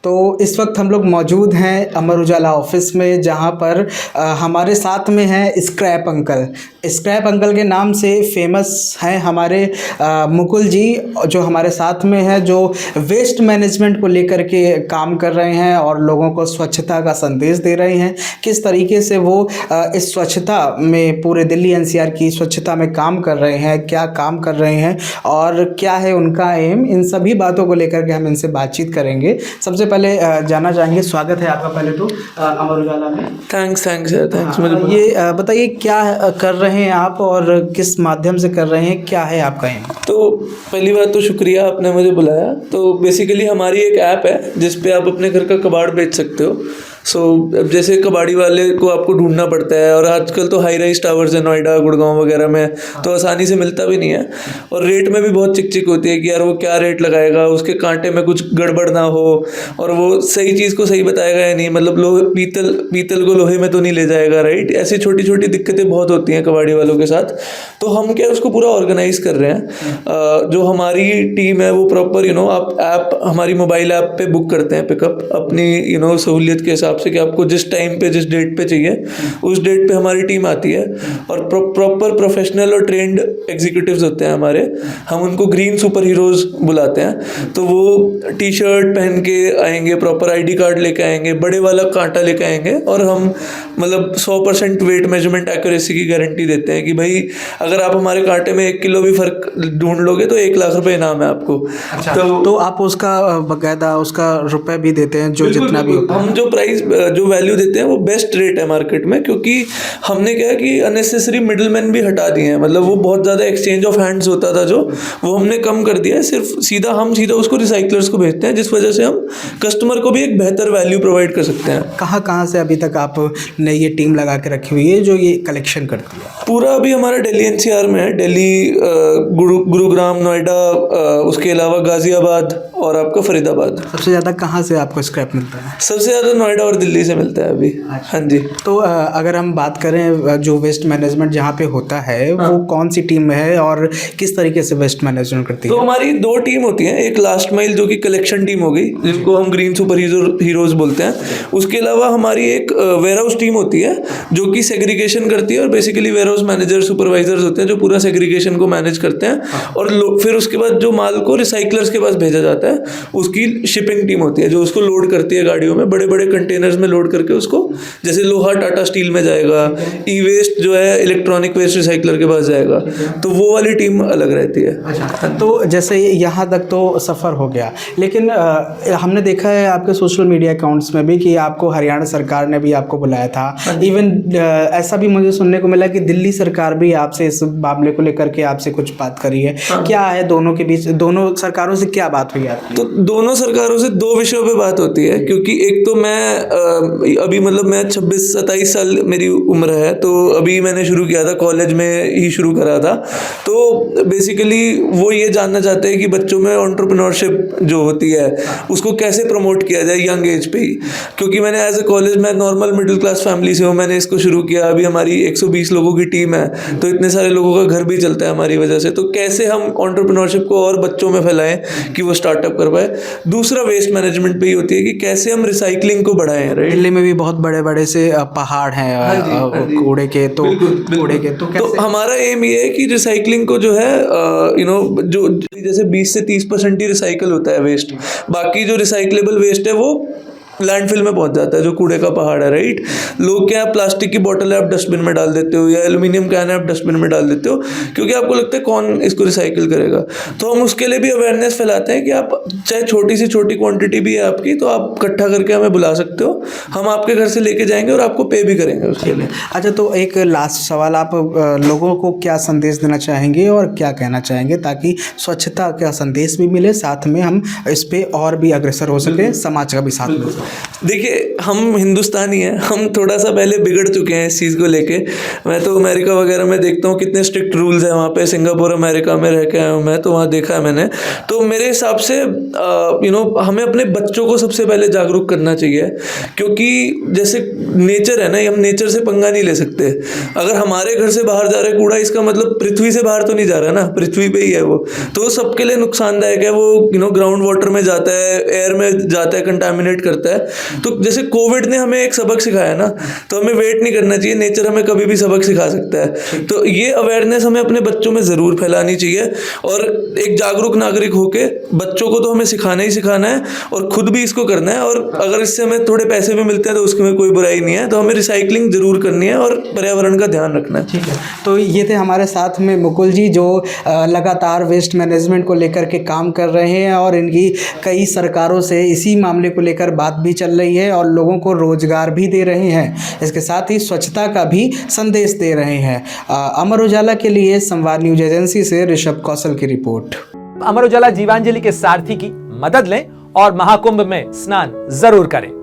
तो इस वक्त हम लोग मौजूद हैं अमर उजाला ऑफिस में, जहां पर हमारे साथ में हैं स्क्रैप अंकल। स्क्रैप अंकल के नाम से फेमस हैं हमारे मुकुल जी, जो हमारे साथ में हैं, जो वेस्ट मैनेजमेंट को लेकर के काम कर रहे हैं और लोगों को स्वच्छता का संदेश दे रहे हैं। किस तरीके से वो इस स्वच्छता में पूरे दिल्ली एनसीआर की स्वच्छता में काम कर रहे हैं, क्या काम कर रहे हैं और क्या है उनका एम, इन सभी बातों को लेकर के हम इनसे बातचीत करेंगे। सबसे पहले जानना चाहेंगे, स्वागत है आपका पहले तो अमर उजाला में। Thanks sir, thanks. ये बताइए क्या कर रहे हैं आप और किस माध्यम से कर रहे हैं, क्या है आपका एम? तो पहली बात तो शुक्रिया आपने मुझे बुलाया। तो बेसिकली हमारी एक ऐप है जिस पे आप अपने घर का कबाड़ बेच सकते हो। अब जैसे कबाड़ी वाले को आपको ढूंढना पड़ता है, और आजकल तो हाई राइज टावर्स है नोएडा गुड़गांव वगैरह में, तो आसानी से मिलता भी नहीं है, और रेट में भी बहुत चिक चिक होती है कि यार वो क्या रेट लगाएगा, उसके कांटे में कुछ गड़बड़ ना हो, और वो सही चीज़ को सही बताएगा या नहीं, मतलब लोहे पीतल को लोहे में तो नहीं ले जाएगा, राइट। ऐसी छोटी छोटी दिक्कतें बहुत होती हैं कबाड़ी वालों के साथ। तो हम क्या उसको पूरा ऑर्गेनाइज कर रहे हैं। जो हमारी टीम है वो प्रॉपर आप ऐप, हमारी मोबाइल ऐप पे बुक करते हैं पिकअप अपनी सहूलियत के हिसाब से, कि आपको जिस टाइम पे जिस डेट पे चाहिए उस डेट पे हमारी टीम आती है, और प्रॉपर प्रोफेशनल और ट्रेंड एग्जीक्यूटिव्स होते हैं हमारे। हम उनको ग्रीन सुपर हीरोज बुलाते हैं। तो वो टी शर्ट पहन के आएंगे, प्रॉपर आईडी कार्ड लेके आएंगे, बड़े वाला कांटा लेके आएंगे, और हम मतलब 100% वेट मेजरमेंट एक्यूरेसी की गारंटी देते हैं कि भाई अगर आप हमारे कांटे में 1 किलो भी फर्क ढूंढ लोगे तो 1 लाख रुपए इनाम है आपको। अच्छा, तो आप उसका बकायदा उसका रुपए भी देते हैं, जो जितना भी होता है? हम जो वैल्यू देते हैं वो बेस्ट रेट है मार्केट में, क्योंकि हमने क्या है कि अननेसेसरी मिडलमैन भी हटा दिए हैं। मतलब वो बहुत ज़्यादा एक्सचेंज ऑफ हैंड्स होता था, जो वो हमने कम कर दिया है। सिर्फ हम सीधा उसको रिसाइकलर्स को भेजते हैं, जिस वजह से हम कस्टमर को भी एक बेहतर वैल्यू प्रोवाइड कर सकते हैं। कहाँ से अभी तक आपने ये टीम लगा के रखी हुई है जो ये कलेक्शन करती है? पूरा अभी हमारा दिल्ली एनसीआर में है, दिल्ली, गुरुग्राम, नोएडा, उसके अलावा गाजियाबाद और आपका फरीदाबाद। सबसे ज़्यादा कहाँ से आपको स्क्रैप मिलता है? सबसे ज़्यादा नोएडा और दिल्ली से मिलता है अभी। हाँ जी। तो अगर हम बात करें जो वेस्ट मैनेजमेंट जहाँ पे होता है, वो कौन सी टीम है और किस तरीके से वेस्ट मैनेजमेंट करती है? तो हमारी 2 टीम होती हैं। एक लास्ट माइल जो कि कलेक्शन टीम हो गई, जिनको हम ग्रीन सुपर हीरोज बोलते हैं। उसके अलावा हमारी एक वेयर हाउस टीम होती है जो कि सेग्रीगेशन करती है, और basically warehouse manager supervisors होते हैं जो पूरा सेग्रीगेशन को मैनेज करते हैं। और फिर उसके बाद जो माल को रिसाइकलर्स के पास भेजा जाता है, उसकी शिपिंग टीम होती है जो उसको लोड करती है गाड़ियों में, बड़े बड़े कंटेनर्स में लोड करके उसको, जैसे लोहा टाटा स्टील में जाएगा, ई वेस्ट जो है इलेक्ट्रॉनिक वेस्ट रिसाइकलर के पास जाएगा, तो वो वाली टीम अलग रहती है। अच्छा, तो जैसे यहाँ तक तो सफ़र हो गया, लेकिन हमने देखा है आपके सोशल मीडिया अकाउंट्स में भी कि आपको हरियाणा सरकार ने भी आपको बुलाया था। इवन ऐसा भी मुझे सुनने को मिला कि दिल्ली सरकार भी आपसे इस मामले को लेकर के आपसे कुछ बात करी है। क्या है दोनों के बीच, दोनों सरकारों से क्या बात हुई आपकी? तो दोनों सरकारों से 2 विषयों पे बात होती है, क्योंकि एक तो मैं अभी मतलब मैं 26-27 साल मेरी उम्र है, तो अभी मैंने शुरू किया था, कॉलेज में ही शुरू करा था। तो बेसिकली वो ये जानना चाहते हैं कि बच्चों में एंटरप्रेन्योरशिप जो होती है उसको कैसे प्रमोट किया जाए यंग एज पे ही। क्योंकि मैंने एज ए कॉलेज में नॉर्मल मिडिल क्लास फैमिली से हूँ, मैंने इसको शुरू किया। अभी हमारी 120 लोगों की टीम है, तो इतने सारे लोगों का घर भी चलता है हमारी वजह से। तो कैसे हम एंटरप्रेन्योरशिप को और बच्चों में फैलाएं कि वो स्टार्टअप कर पाए। दूसरा वेस्ट मैनेजमेंट पे ही होती है कि कैसे हम रिसाइकलिंग को बढ़ाएं, राइट। दिल्ली में भी बहुत बड़े बड़े से पहाड़ हैं कूड़े के, तो कूड़े के तो हमारा एम ये है कि रिसाइकलिंग को जो है जो जैसे 20 से 30% ही रिसाइकल होता है वेस्ट, बाकी जो रिसाइकलेबल वेस्ट है वो लैंडफिल में पहुंच जाता है, जो कूड़े का पहाड़ है, राइट। लोग क्या, प्लास्टिक की बोतल है आप डस्टबिन में डाल देते हो, या एल्यूमिनियम कैन है आप डस्टबिन में डाल देते हो, क्योंकि आपको लगता है कौन इसको रिसाइकिल करेगा। तो हम उसके लिए भी अवेयरनेस फैलाते हैं कि आप चाहे छोटी से छोटी क्वांटिटी भी है आपकी, तो आप इकट्ठा करके हमें बुला सकते हो, हम आपके घर से लेके जाएंगे और आपको पे भी करेंगे उसके लिए। अच्छा, तो एक लास्ट सवाल, आप लोगों को क्या संदेश देना चाहेंगे और क्या कहना चाहेंगे ताकि स्वच्छता का संदेश भी मिले, साथ में हम इस पे और भी अग्रसर हो सके, समाज का भी साथ मिल सके? देखिए, हम हिंदुस्तानी हैं, हम थोड़ा सा पहले बिगड़ चुके हैं इस चीज़ को लेके। मैं तो अमेरिका वगैरह में देखता हूँ कितने स्ट्रिक्ट रूल्स हैं वहाँ पे। सिंगापुर अमेरिका में रह के आया हूँ मैं, तो वहाँ देखा है मैंने। तो मेरे हिसाब से हमें अपने बच्चों को सबसे पहले जागरूक करना चाहिए, क्योंकि जैसे नेचर है ना, हम नेचर से पंगा नहीं ले सकते। अगर हमारे घर से बाहर जा रहा है कूड़ा, इसका मतलब पृथ्वी से बाहर तो नहीं जा रहा ना, पृथ्वी पे ही है वो, तो सबके लिए नुकसानदायक है। वो ग्राउंड वाटर में जाता है, एयर में जाता है, कंटामिनेट करता है। तो जैसे कोविड ने हमें एक सबक सिखाया ना, तो हमें वेट नहीं करना चाहिए, नेचर हमें कभी भी सबक सिखा सकता है। तो ये अवेयरनेस हमें अपने बच्चों में ज़रूर फैलानी चाहिए, और एक जागरूक नागरिक होके बच्चों को तो हमें सिखाना ही सिखाना है, और खुद भी इसको करना है। और अगर इससे हमें थोड़े पैसे भी मिलते हैं तो उसमें कोई बुराई नहीं है। तो हमें रिसाइकलिंग ज़रूर करनी है और पर्यावरण का ध्यान रखना है। ठीक है, तो ये थे हमारे साथ में मुकुल जी, जो लगातार वेस्ट मैनेजमेंट को लेकर के काम कर रहे हैं, और इनकी कई सरकारों से इसी मामले को लेकर बात भी चल रही है, और लोगों को रोजगार भी दे रहे हैं। इसके साथ ही स्वच्छता का भी संदेश दे रहे हैं। अमर उजाला के लिए संवाद न्यूज एजेंसी से ऋषभ कौशल की रिपोर्ट। अमर उजाला जीवांजलि के सारथी की मदद लें और महाकुंभ में स्नान जरूर करें।